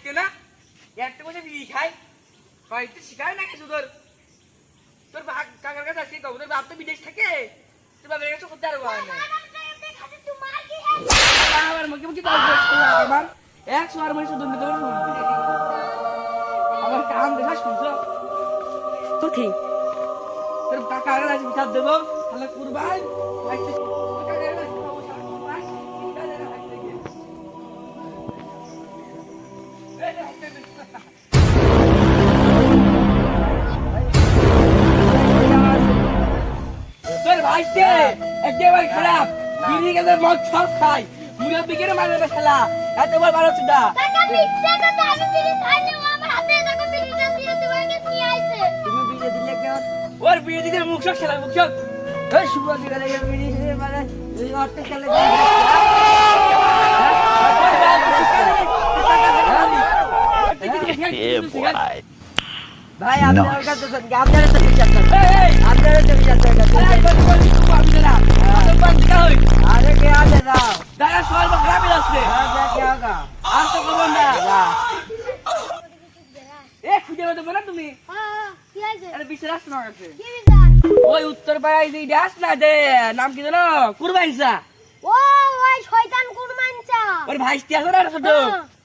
ভাইতে না একটা বসে বিড়ি খাই বাড়িতে শিখায় না কিছু তোর কাকার কাছে আসি কব তোর বাপ তো বিদেশ থাকে তোর বাপের কাছে করতে পারবো আমার মুখে মুখে আমার 100 আর মনে শুধু আমার কাম দেখা শুনছো কোথায় তোর কাকার কাছে বিচার দেবো তাহলে কুরবান তোর ভাইতে একেবারে খারাপ বিড়ি গেলে মদ সব খাই মুরব্বি কেন মারবে না শালা এতবার ভালো চুদা কাকা মিথ্যা কথা আমি বিড়ি খাইনি ও আমার হাতে দেখো বিড়িটা দিয়ে তোমাকে নিয়ে আইছে তুমি বিয়ে দিলে কেন ওর বিড়ি দিতে মুখ সব শালা মুখ সব এই শুভ দিলে বিয়ে দিয়ে মানে তুই অর্থে খেলে ভাই আপনার কাছে আপনার কাছে বিচার করতে আপনার কাছে বিচার করতে আরে কে আছে দাও দাদা সবাই খারাপ লাগছে কে আগা আর তো খবর না এ খুঁজে দেবো না তুমি হ্যাঁ কি আইছে আরে বিশ্বাস না কাছে কি বিচার ওই উত্তর পাড়ায় যে ডাস না দে নাম কি জানো কুরবাইসা ও ওই শয়তান কুরমানচা ওর ভাইস্তি আছে না ছোট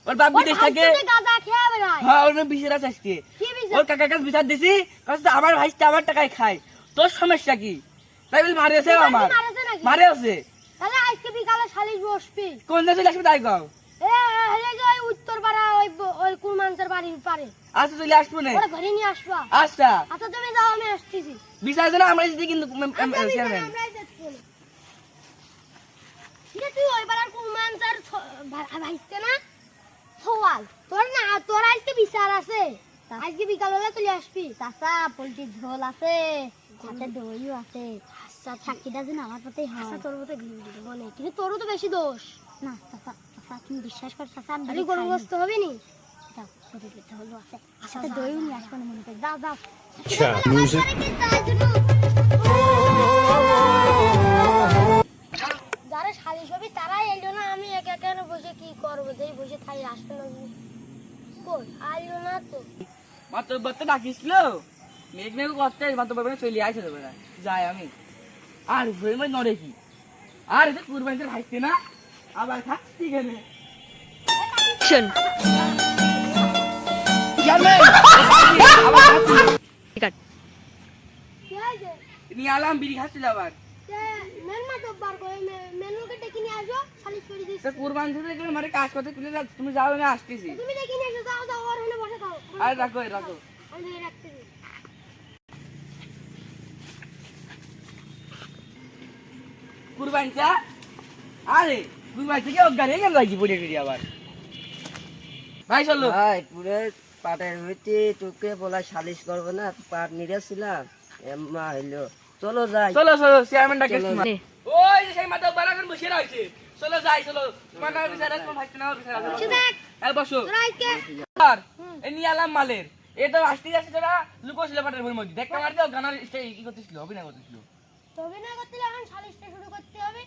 ওর বাপ বিদেশ থাকে গাঁজা খেয়ে বেড়ায় হ্যাঁ ওর বিচার আছে আজকে কি বিচার ওর কাকার কাছে বিচার দিছি কাছে আমার ভাইস্তি আমার টাকায় খায় তোর সমস্যা কি তাই বলে মারে আছে আমার মারে আছে তাহলে আজকে বিকালে শালিশ বসবি কোন দেশে আসবে তাই কও এ হেলে যে ওই উত্তর পাড়া ওই কুরমানচার বাড়ির পারে আচ্ছা চলে আসবো না ওরা ঘরে নিয়ে আসবা আচ্ছা আচ্ছা তুমি যাও আমি আসতেছি বিচার আছে না আমরা যদি কিন্তু চেয়ারম্যান তুই ওই পাড়ার কুরমানচার ভাইস্তে না সওয়াল তোর না তোর আজকে বিচার আছে আজকে বিকালবেলা চলে আসবি চাচা পোলট্রির ঝোল আছে সাথে দইও আছে আচ্ছা সাক্ষীটা যেন আমার পাতেই হয় আচ্ছা তোর মতো বলে কিন্তু তোরও তো বেশি দোষ না চাচা চাচা তুমি বিশ্বাস কর চাচা আমি গরুগ্রস্ত হবে নি যাও পোলট্রির ঝোল আছে সাথে দইও নিয়ে আসবো না মনে করে যাও যাও যারা শালিশ হবে তারাই এলো না আমি একা একা বসে কি করবো যেই বসে থাই আসবে না কই আইলো না তো মাত্র বাচ্চা ডাকিছিল মেঘ মেঘ করতে মাত্র বাবা চলে আইছে দেবে না যাই আমি আর ভয় মই নড়ে কি আর এটা কুরবানির ভাইতে না আবার থাকছি কেন শোন চেয়ারম্যান ঠিক আছে কি হইছে নিয়ে আলাম বিড়ি খাচ্ছিল আবার মেনমা তো বার করে মেনুকে ডেকে নিয়ে আসো শালিশ করে দিস তা কুরবান থেকে মানে কাজ করতে তুলে তুমি যাও না আসতেছি তুমি ডেকে নিয়ে এসো যাও যাও আর হলে বসে খাও আর রাখো রাখো আমি রাখতেছি কুরবানটা আরে কুরবান থেকে অজ্ঞান হয়ে গেল লাগি পড়ে গেলি আবার ভাই চলো ভাই পুরো পাটের হইতে তোকে বলা সালিশ করবো না পাট নিরেছিলাম এম্মা হইলো চলো যাই চলো চলো চেয়ারম্যান ডাকে চলো। ওই যে সেই মাথা বারাগান বসে রয়েছে চলো যাই চলো তোমার নাম বিচার আছে তোমার ভাইকে নাম বিচার আছে বসে থাক এই বসো তোরা আজকে আর এই নিয়ে আলাম মালের এ তো আসতে যাচ্ছে তোরা লুকোছিল পাটের বইয়ের মধ্যে দেখা মারতে গানার কি করতেছিল অভিনয় করতেছিল তবে না করতে এখন শালিশটা শুরু করতে হবে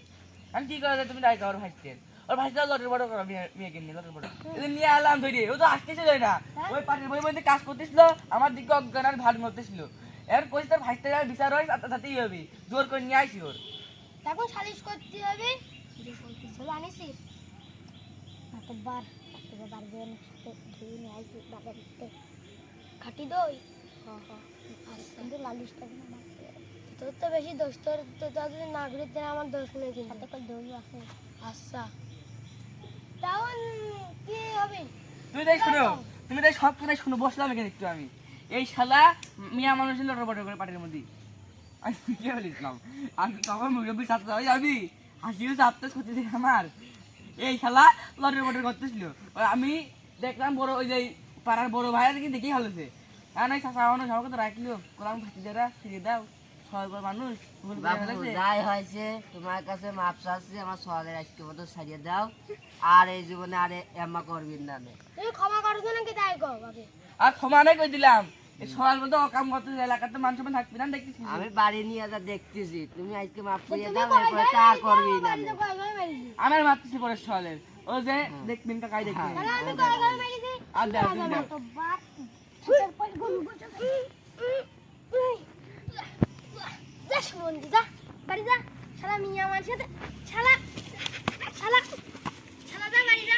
আমি কি করা যায় তুমি তাই ওর ভাইতে ওর ভাইটা লটের বড় করা মেয়েকে নিয়ে লটের বড় এদের নিয়ে আলাম ধরে ও তো আসতেছে যায় না ওই পাটের বইয়ের মধ্যে কাজ করতেছিল আমার দিকে অজ্ঞান আর ভাগ করতেছিল এর কইছে তোর ভাইটা যাবে বিচার হয় তাতেই হবে জোর করে নিয়ে আইছি ওর এখন শালিশ করতে হবে চলো আনিছি কতবার কতবার দেন সাথে ধুই নিয়ে আইছি বাগাতে খাটি দই কিন্তু লালিশটা না তোর তো বেশি দোষ তোর তো যদি নাগরিক দেন আমার দোষ নেই কিন্তু সাথে কল দই আছে আচ্ছা তাও কি হবে তুমি তাই শুনো তুমি তাই সব কথাই শুনো বসলাম এখানে একটু আমি এই শালা মিয়া মানুষের লটর বটর করে পাটের মধ্যে আমি কি বলিসলাম আমি তখন মুরব্বী ছাত্র হয়ে যাবি হাসিও চাপতে করতেছি আমার এই শালা লটর বটর করতেছিল আমি দেখলাম বড় ওই যে পাড়ার বড় ভাইয়ের কি দেখেই ভালোছে হ্যাঁ নাই চাষা মানুষ আমাকে তো রাখলো কোলাম ফাঁকি দেরা ফিরে দাও ছয় মানুষ যাই হয়েছে তোমার কাছে মাপ চাচ্ছি আমার সওয়ালের আজকে মতো ছাড়িয়ে দাও আর এই জীবনে আরে এম্মা করবি না তুমি ক্ষমা করো নাকি তাই গো আগে আর ক্ষমা নাই করে দিলাম এই সবার মধ্যে অকাম করতে এলাকাতে মানুষ থাকবি না দেখতেছি আমি বাড়ি নিয়ে যা দেখতেছি তুমি আজকে মাপ করিয়ে দাও এরপরে তা আর করবি না আমার মারতেছি পরে সওয়ালের ও যে দেখবেন কাকাই দেখবেন আমি কয় মেরেছি আর দাও তুমি দাও মাতব্বার ছাদের পর গরু গোসল যা শুনবি যা বাড়ি যা শালা মিয়া আমার সাথে শালা শালা শালা যা বাড়ি যা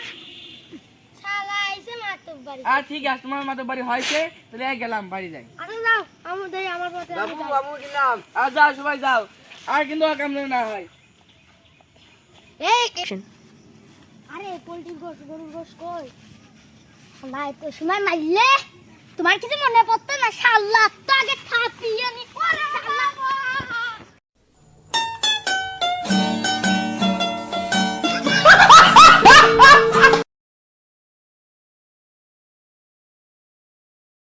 শালা আইছে মাতব্বারি আর ঠিক আছে তোমার মতো বাড়ি হয়েছে তাহলে গেলাম বাড়ি যাই আরে যাও আমার পথে আমি বাবু যাই। বাবু গেলাম আর যাও সবাই যাও আর কিন্তু কাম যেন না হয় এই আরে পোল্ট্রি গরুর গোশ কই না এত সময় মারলে তোমার কিছু মনে পড়তো না শাল্লা